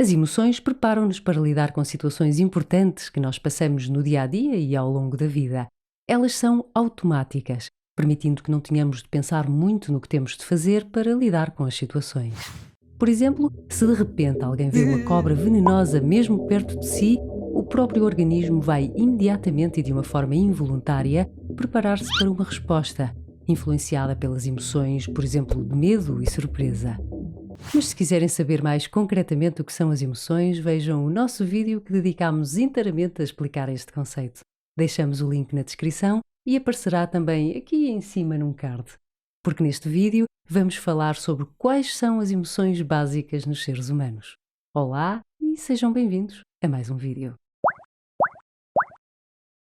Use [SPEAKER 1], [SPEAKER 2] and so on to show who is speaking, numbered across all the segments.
[SPEAKER 1] As emoções preparam-nos para lidar com situações importantes que nós passamos no dia a dia e ao longo da vida. Elas são automáticas, permitindo que não tenhamos de pensar muito no que temos de fazer para lidar com as situações. Por exemplo, se de repente alguém vê uma cobra venenosa mesmo perto de si, o próprio organismo vai imediatamente e de uma forma involuntária preparar-se para uma resposta, influenciada pelas emoções, por exemplo, de medo e surpresa. Mas se quiserem saber mais concretamente o que são as emoções, vejam o nosso vídeo que dedicámos inteiramente a explicar este conceito. Deixamos o link na descrição e aparecerá também aqui em cima num card. Porque neste vídeo vamos falar sobre quais são as emoções básicas nos seres humanos. Olá e sejam bem-vindos a mais um vídeo.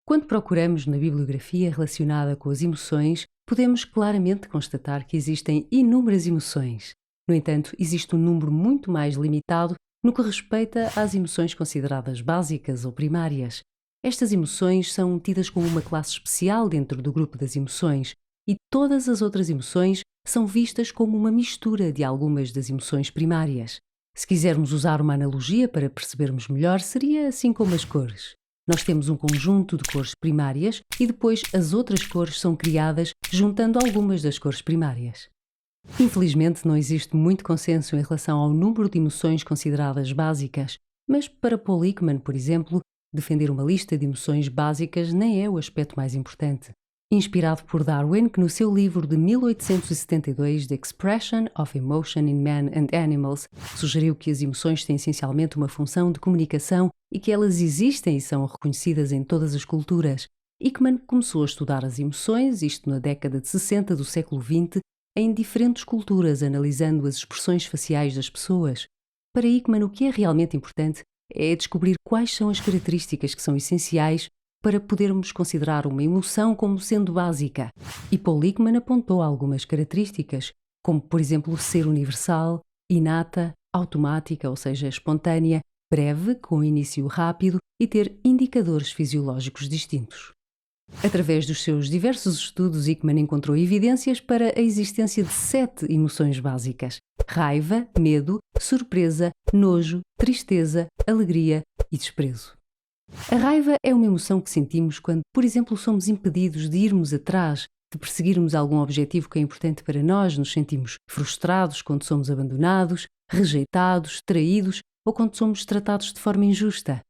[SPEAKER 1] Quando procuramos na bibliografia relacionada com as emoções, podemos claramente constatar que existem inúmeras emoções. No entanto, existe um número muito mais limitado no que respeita às emoções consideradas básicas ou primárias. Estas emoções são tidas como uma classe especial dentro do grupo das emoções e todas as outras emoções são vistas como uma mistura de algumas das emoções primárias. Se quisermos usar uma analogia para percebermos melhor, seria assim como as cores. Nós temos um conjunto de cores primárias e depois as outras cores são criadas juntando algumas das cores primárias. Infelizmente, não existe muito consenso em relação ao número de emoções consideradas básicas, mas para Paul Ekman, por exemplo, defender uma lista de emoções básicas nem é o aspecto mais importante. Inspirado por Darwin, que no seu livro de 1872, The Expression of Emotion in Man and Animals, sugeriu que as emoções têm essencialmente uma função de comunicação e que elas existem e são reconhecidas em todas as culturas. Ekman começou a estudar as emoções, isto na década de 60 do século XX, em diferentes culturas, analisando as expressões faciais das pessoas. Para Ekman, o que é realmente importante é descobrir quais são as características que são essenciais para podermos considerar uma emoção como sendo básica. E Paul Ekman apontou algumas características, como, por exemplo, ser universal, inata, automática, ou seja, espontânea, breve, com início rápido e ter indicadores fisiológicos distintos. Através dos seus diversos estudos, Ekman encontrou evidências para a existência de 7 emoções básicas: raiva, medo, surpresa, nojo, tristeza, alegria e desprezo. A raiva é uma emoção que sentimos quando, por exemplo, somos impedidos de irmos atrás, de perseguirmos algum objetivo que é importante para nós, nos sentimos frustrados quando somos abandonados, rejeitados, traídos ou quando somos tratados de forma injusta.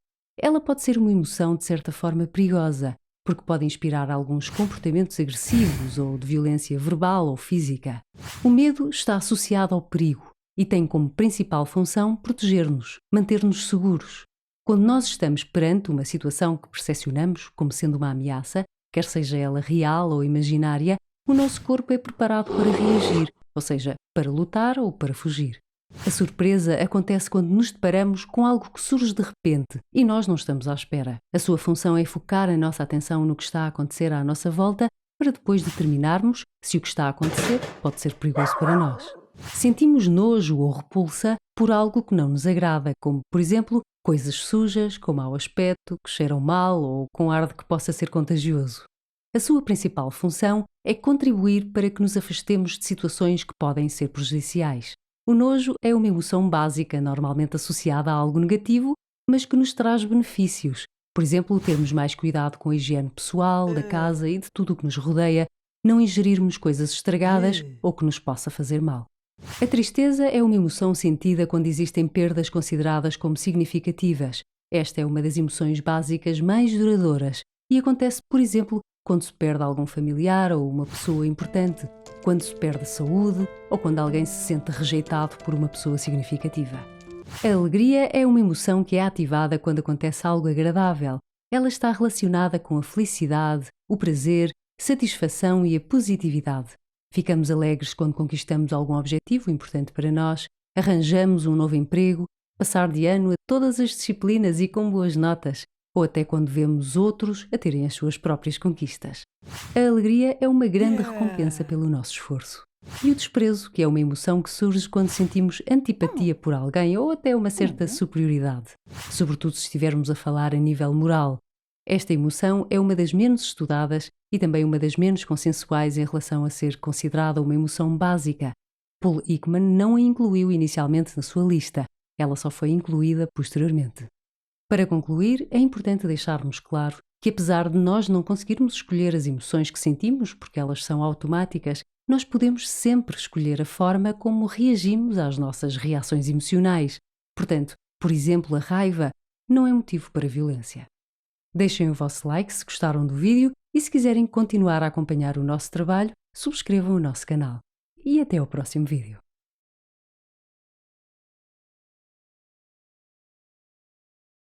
[SPEAKER 1] Ela pode ser uma emoção de certa forma perigosa, porque pode inspirar alguns comportamentos agressivos ou de violência verbal ou física. O medo está associado ao perigo e tem como principal função proteger-nos, manter-nos seguros. Quando nós estamos perante uma situação que percepcionamos como sendo uma ameaça, quer seja ela real ou imaginária, o nosso corpo é preparado para reagir, ou seja, para lutar ou para fugir. A surpresa acontece quando nos deparamos com algo que surge de repente e nós não estamos à espera. A sua função é focar a nossa atenção no que está a acontecer à nossa volta para depois determinarmos se o que está a acontecer pode ser perigoso para nós. Sentimos nojo ou repulsa por algo que não nos agrada, como, por exemplo, coisas sujas, com mau aspecto, que cheiram mal ou com ar de que possa ser contagioso. A sua principal função é contribuir para que nos afastemos de situações que podem ser prejudiciais. O nojo é uma emoção básica, normalmente associada a algo negativo, mas que nos traz benefícios. Por exemplo, termos mais cuidado com a higiene pessoal, da casa e de tudo o que nos rodeia, não ingerirmos coisas estragadas ou que nos possa fazer mal. A tristeza é uma emoção sentida quando existem perdas consideradas como significativas. Esta é uma das emoções básicas mais duradouras e acontece, por exemplo, quando se perde algum familiar ou uma pessoa importante, quando se perde a saúde ou quando alguém se sente rejeitado por uma pessoa significativa. A alegria é uma emoção que é ativada quando acontece algo agradável. Ela está relacionada com a felicidade, o prazer, satisfação e a positividade. Ficamos alegres quando conquistamos algum objetivo importante para nós, arranjamos um novo emprego, passar de ano a todas as disciplinas e com boas notas, ou até quando vemos outros a terem as suas próprias conquistas. A alegria é uma grande recompensa pelo nosso esforço. E o desprezo, que é uma emoção que surge quando sentimos antipatia por alguém ou até uma certa superioridade, sobretudo se estivermos a falar a nível moral. Esta emoção é uma das menos estudadas e também uma das menos consensuais em relação a ser considerada uma emoção básica. Paul Ekman não a incluiu inicialmente na sua lista, ela só foi incluída posteriormente. Para concluir, é importante deixarmos claro que, apesar de nós não conseguirmos escolher as emoções que sentimos, porque elas são automáticas, nós podemos sempre escolher a forma como reagimos às nossas reações emocionais. Portanto, por exemplo, a raiva não é motivo para violência. Deixem o vosso like se gostaram do vídeo e se quiserem continuar a acompanhar o nosso trabalho, subscrevam o nosso canal. E até ao próximo vídeo.